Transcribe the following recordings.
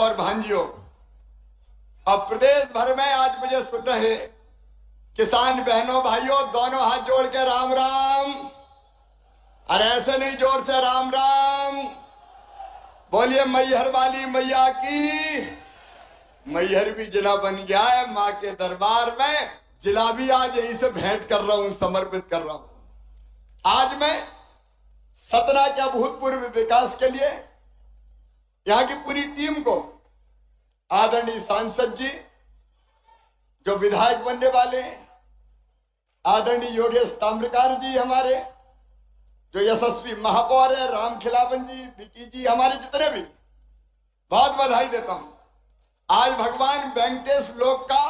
और भांजियों, अब प्रदेश भर में आज मुझे सुन रहे किसान बहनों भाइयों, दोनों हाथ जोड़ के राम राम। अरे ऐसे नहीं, जोर से राम राम बोलिए। मैहर वाली मैया की। मैहर भी जिला बन गया है माँ के दरबार में। जिला भी आज यहीं से भेंट कर रहा हूं, समर्पित कर रहा हूं। आज मैं सतना के अभूतपूर्व विकास के लिए यहां की पूरी टीम को, आदरणीय सांसद जी जो विधायक बनने वाले हैं, आदरणीय योगेश ताम्रकार जी हमारे जो यशस्वी महापौर है, राम खिलावन जी, विकी जी, हमारे जितने भी, बहुत बधाई देता हूं। आज भगवान वेंकटेश लोक का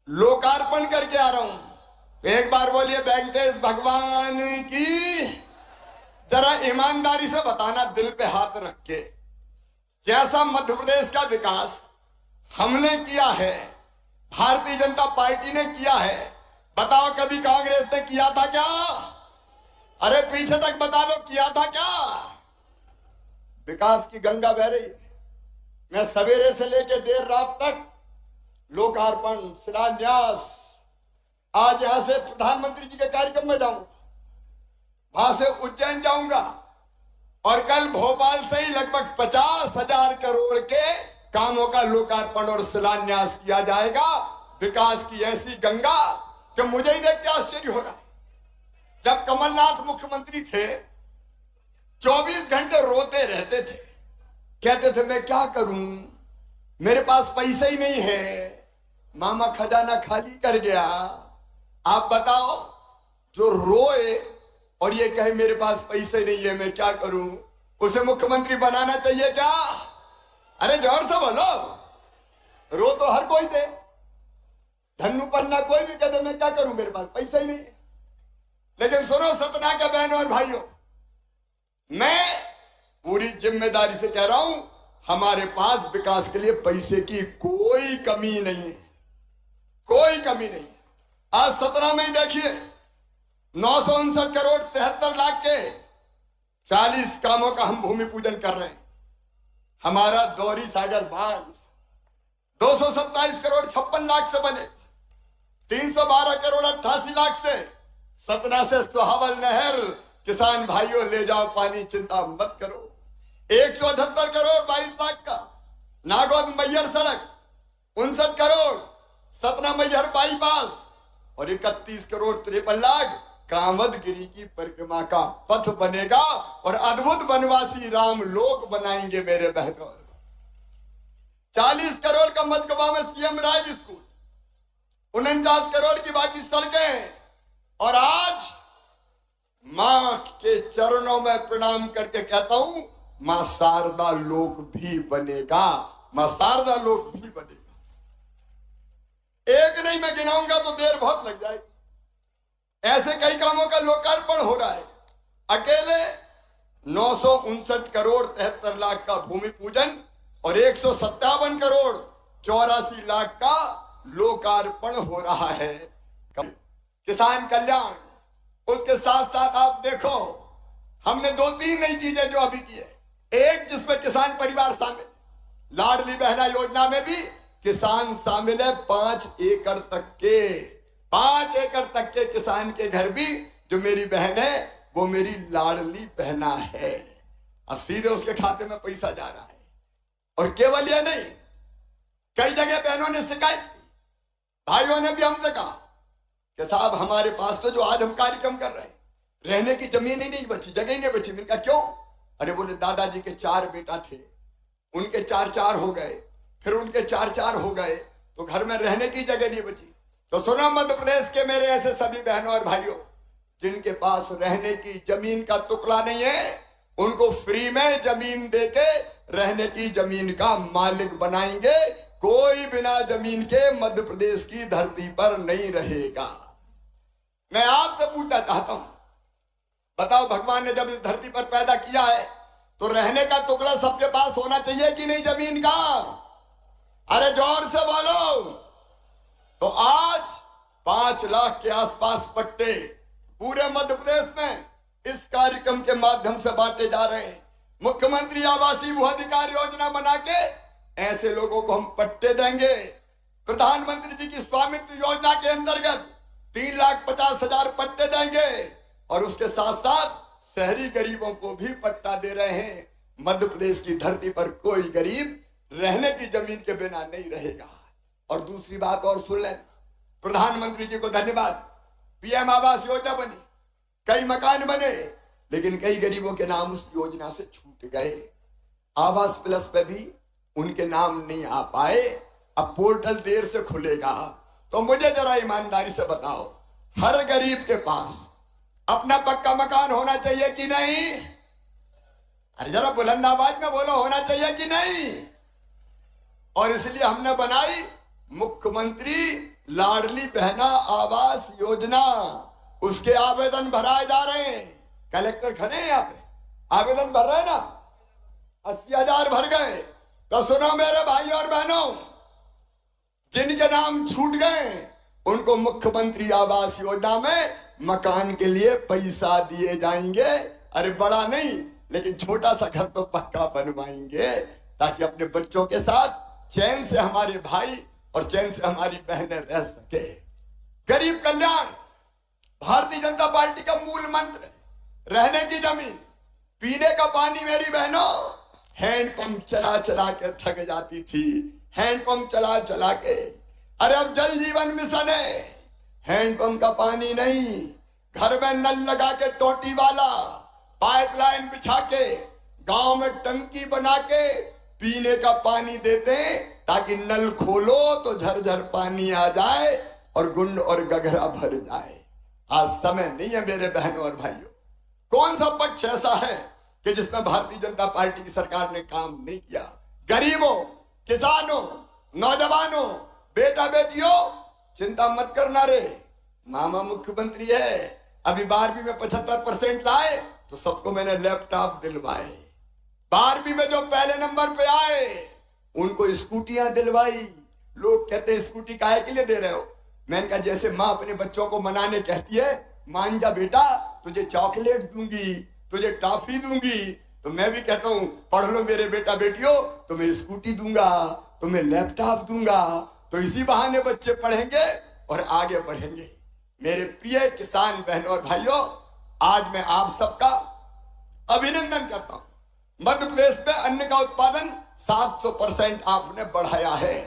लोकार्पण करके आ रहा हूं। एक बार बोलिए वेंकटेश भगवान की। जरा ईमानदारी से बताना, दिल पे हाथ रख के, जैसा मध्य प्रदेश का विकास हमने किया है, भारतीय जनता पार्टी ने किया है, बताओ कभी कांग्रेस ने किया था क्या? अरे पीछे तक बता दो, किया था क्या? विकास की गंगा बह रही है। मैं सवेरे से लेकर देर रात तक लोकार्पण, शिलान्यास, आज यहां से प्रधानमंत्री जी के कार्यक्रम में जाऊंगा, वहां से उज्जैन जाऊंगा और कल भोपाल से ही लगभग 50,000 करोड़ के कामों का लोकार्पण और शिलान्यास किया जाएगा। विकास की ऐसी गंगा कि मुझे ही देख के आश्चर्य हो रहा है। जब कमलनाथ मुख्यमंत्री थे 24 घंटे रोते रहते थे, कहते थे मैं क्या करूं, मेरे पास पैसे ही नहीं है, मामा खजाना खाली कर गया। आप बताओ, जो रोए और ये कहे मेरे पास पैसे नहीं है, मैं क्या करूं, उसे मुख्यमंत्री बनाना चाहिए क्या? अरे जोर से बोलो। रो तो हर कोई दे, धन्नू पन्ना कोई भी कह दे मैं क्या करूं, मेरे पास पैसा ही नहीं है। लेकिन सुनो सतना के बहनों और भाइयों, मैं पूरी जिम्मेदारी से कह रहा हूं, हमारे पास विकास के लिए पैसे की कोई कमी नहीं है, कोई कमी नहीं। आज सतना में ही देखिए 959 करोड़ 73 लाख के 40 कामों का हम भूमि पूजन कर रहे हैं। हमारा दौरी सागर बांध 227 करोड़ 56 लाख से बने, 312 करोड़ 88 लाख से सतना से सुहावल नहर। किसान भाइयों ले जाओ पानी, चिंता मत करो। 178 करोड़ 22 लाख का नागौद मैहर सड़क, 59 करोड़ सतना मैहर बाईपास और 31 करोड़ 53 लाख कामदगिरी की परिक्रमा का पथ बनेगा और अद्भुत वनवासी राम लोक बनाएंगे मेरे बहनों। 40 करोड़ का मधुबा में सीएम राज स्कूल, 49 करोड़ की बाकी सड़कें। और आज मां के चरणों में प्रणाम करके कहता हूं, मां शारदा लोक भी बनेगा, मां शारदा लोक भी बनेगा। एक नहीं मैं गिनाऊंगा तो देर बहुत लग जाएगी। ऐसे कई कामों का लोकार्पण हो रहा है। अकेले 959 करोड़ 73 लाख का भूमि पूजन और 157 करोड़ 84 लाख का लोकार्पण हो रहा है। किसान कल्याण, उसके साथ साथ आप देखो हमने 2-3 नई चीजें जो अभी की है। एक, जिसमें किसान परिवार शामिल, लाडली बहना योजना में भी किसान शामिल है। 5 एकड़ तक के किसान के घर भी जो मेरी बहन है वो मेरी लाडली बहना है। अब सीधे उसके खाते में पैसा जा रहा है। और केवल ये नहीं, कई जगह बहनों ने शिकायत की, भाइयों ने भी हमसे कहा कि साहब हमारे पास तो जो आज हम कार्यक्रम कर रहे हैं, रहने की जमीन ही नहीं बची, जगह ही नहीं बची। मैंने कहा क्यों? अरे बोले दादाजी के 4 बेटा थे, उनके 4 हो गए, फिर उनके 4 हो गए, तो घर में रहने की जगह नहीं बची। तो सुनो मध्य प्रदेश के मेरे ऐसे सभी बहनों और भाइयों, जिनके पास रहने की जमीन का टुकड़ा नहीं है, उनको फ्री में जमीन देके रहने की जमीन का मालिक बनाएंगे। कोई बिना जमीन के मध्य प्रदेश की धरती पर नहीं रहेगा। मैं आपसे पूछना चाहता हूं, बताओ भगवान ने जब इस धरती पर पैदा किया है तो रहने का टुकड़ा सबके पास होना चाहिए कि नहीं जमीन का? अरे जोर से बोलो। तो आज 5 लाख के आसपास पट्टे पूरे मध्य प्रदेश में इस कार्यक्रम के माध्यम से बांटे जा रहे हैं। मुख्यमंत्री आवासीय भू अधिकार योजना बना के ऐसे लोगों को हम पट्टे देंगे। प्रधानमंत्री जी की स्वामित्व योजना के अंतर्गत 3,50,000 पट्टे देंगे और उसके साथ साथ शहरी गरीबों को भी पट्टा दे रहे हैं। मध्य प्रदेश की धरती पर कोई गरीब रहने की जमीन के बिना नहीं रहेगा। और दूसरी बात और सुन लेना, प्रधानमंत्री जी को धन्यवाद, पीएम आवास योजना बनी, कई मकान बने, लेकिन कई गरीबों के नाम उस योजना से छूट गए। आवास प्लस पे भी उनके नाम नहीं आ पाए। अब पोर्टल देर से खुलेगा, तो मुझे जरा ईमानदारी से बताओ, हर गरीब के पास अपना पक्का मकान होना चाहिए कि नहीं? अरे जरा बुलंद आवाज में बोलो, होना चाहिए कि नहीं? और इसलिए हमने बनाई मुख्यमंत्री लाडली बहना आवास योजना। उसके आवेदन भराए जा रहे हैं। कलेक्टर खड़े हैं यहाँ पे, आवेदन भर रहे हैं ना, 80,000 भर गए। तो सुनो मेरे भाई और बहनों, जिनके नाम छूट गए उनको मुख्यमंत्री आवास योजना में मकान के लिए पैसा दिए जाएंगे। अरे बड़ा नहीं, लेकिन छोटा सा घर तो पक्का बनवाएंगे, ताकि अपने बच्चों के साथ चैन से हमारे भाई और चैन से हमारी बहनें रह सके। गरीब कल्याण भारतीय जनता पार्टी का मूल मंत्र है। रहने की जमीन, पीने का पानी। मेरी बहनों, हैंडपंप चला चला के थक जाती थी, हैंडपंप चला चला के। अरे अब जल जीवन मिशन है, हैंडपंप का पानी नहीं, घर में नल लगा के टोटी वाला, पाइपलाइन बिछा के, गांव में टंकी बना के पीने का पानी देते, ताकि नल खोलो तो झरझर पानी आ जाए और गुंड और गगरा भर जाए। आज समय नहीं है मेरे बहनों और भाइयों। कौन सा पक्ष ऐसा है कि जिसमें भारतीय जनता पार्टी की सरकार ने काम नहीं किया? गरीबों, किसानों, नौजवानों, बेटा बेटियों, चिंता मत करना रे, मामा मुख्यमंत्री है। अभी 12वीं में 75% लाए तो सबको मैंने लैपटॉप दिलवाए। 12वीं में जो पहले नंबर पे आए उनको स्कूटियां दिलवाई। लोग कहते हैं स्कूटी काहे के लिए दे रहे हो? मैंने कहा जैसे माँ अपने बच्चों को मनाने कहती है, मान जा बेटा, तुझे चॉकलेट दूंगी, तुझे टॉफी दूंगी, तो मैं भी कहता हूं पढ़ लो मेरे बेटा बेटियों, तुम्हें स्कूटी दूंगा, तुम्हें लैपटॉप दूंगा। तो इसी बहाने बच्चे पढ़ेंगे और आगे बढ़ेंगे। मेरे प्रिय किसान बहनों और भाइयों, आज मैं आप सबका अभिनंदन करता हूं। मध्य प्रदेश में अन्न का उत्पादन 700% आपने बढ़ाया है,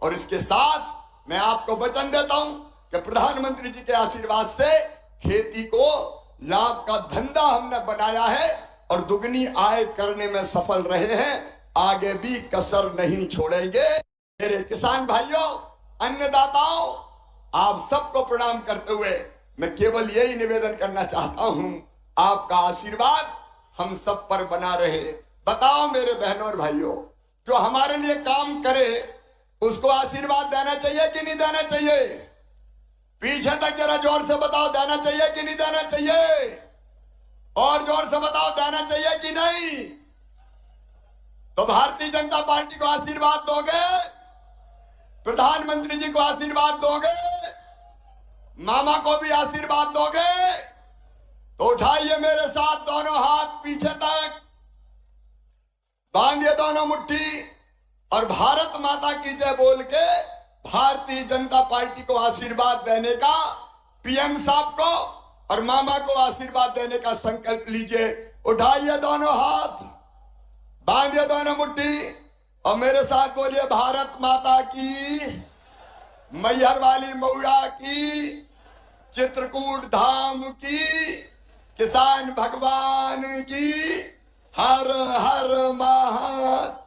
और इसके साथ मैं आपको वचन देता हूं कि प्रधानमंत्री जी के आशीर्वाद से खेती को लाभ का धंधा हमने बनाया है और दुगनी आय करने में सफल रहे हैं। आगे भी कसर नहीं छोड़ेंगे। मेरे किसान भाइयों, अन्नदाताओं, आप सबको प्रणाम करते हुए मैं केवल यही निवेदन करना चाहता हूं, आपका आशीर्वाद हम सब पर बना रहे। बताओ मेरे बहनों और भाइयों, जो हमारे लिए काम करे उसको आशीर्वाद देना चाहिए कि नहीं देना चाहिए? पीछे तक जरा जोर से बताओ, देना चाहिए कि नहीं देना चाहिए? और जोर से बताओ, देना चाहिए कि नहीं? तो भारतीय जनता पार्टी को आशीर्वाद दोगे? प्रधानमंत्री जी को आशीर्वाद दोगे? मामा को भी आशीर्वाद दोगे? तो उठाइए मेरे साथ दोनों हाथ पीछे तक, बांधिए दोनों मुट्ठी और भारत माता की जय बोल के भारतीय जनता पार्टी को आशीर्वाद देने का, पीएम साहब को और मामा को आशीर्वाद देने का संकल्प लीजिए। उठाइए दोनों हाथ, बांधिए दोनों मुट्ठी और मेरे साथ बोलिए, भारत माता की, मैहर वाली मौया की, चित्रकूट धाम की, किसान भगवान की, हर हर महादेव।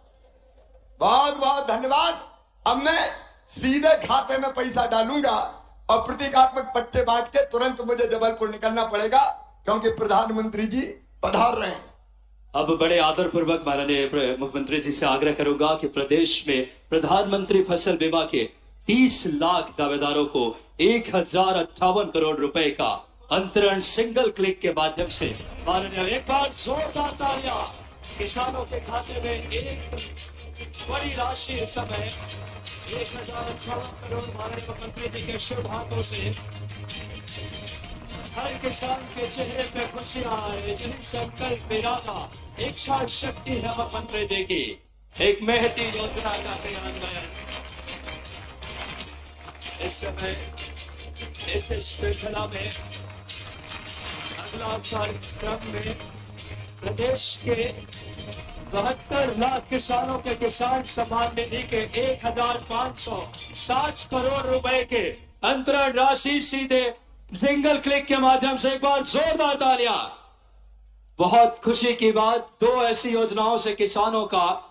बहुत बहुत धन्यवाद। अब मैं सीधे खाते में पैसा डालूंगा और प्रतीकात्मक पट्टे बांट के तुरंत मुझे जबलपुर निकलना पड़ेगा, क्योंकि प्रधानमंत्री जी पधार रहे हैं। अब बड़े आदर पूर्वक माननीय मुख्यमंत्री जी से आग्रह करूंगा कि प्रदेश में प्रधानमंत्री फसल बीमा के 30 लाख दावेदारों को 1058 करोड़ रुपए का अंतरण सिंगल क्लिक के माध्यम से, माननीय, एक बार जोरदार तालियां। किसानों के खाते में एक बड़ी राशि इस समय 1058 करोड़ माननीय मुख्यमंत्री जी के शुभ हाथों से हर किसान के चेहरे पे खुशियां आए। जिन संकल्प इरादा इच्छा शक्ति है मुख्यमंत्री जी की एक महती योजना का क्रियान्वयन इस समय इस श्रृंखला में अगला कार्यक्रम में प्रदेश के 72 लाख किसानों के किसान सम्मान निधि के 1560 करोड़ रुपए के अंतरण राशि सीधे सिंगल क्लिक के माध्यम से एक बार जोरदार तालियां। बहुत खुशी की बात, 2 ऐसी योजनाओं से किसानों का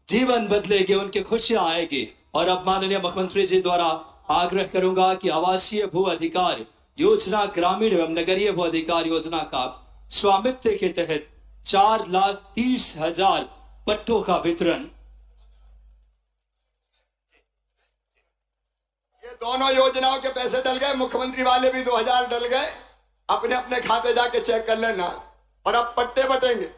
जीवन बदलेगी, उनकी खुशियां आएगी। और अब माननीय मुख्यमंत्री जी द्वारा आग्रह करूंगा कि आवासीय भू अधिकार योजना, ग्रामीण एवं नगरीय भू अधिकार योजना का स्वामित्व के तहत 4,30,000 पट्टों का वितरण। ये दोनों योजनाओं के पैसे डल गए, मुख्यमंत्री वाले भी 2000 डल गए। अपने अपने खाते जाके चेक कर लेना और अब पट्टे बटेंगे।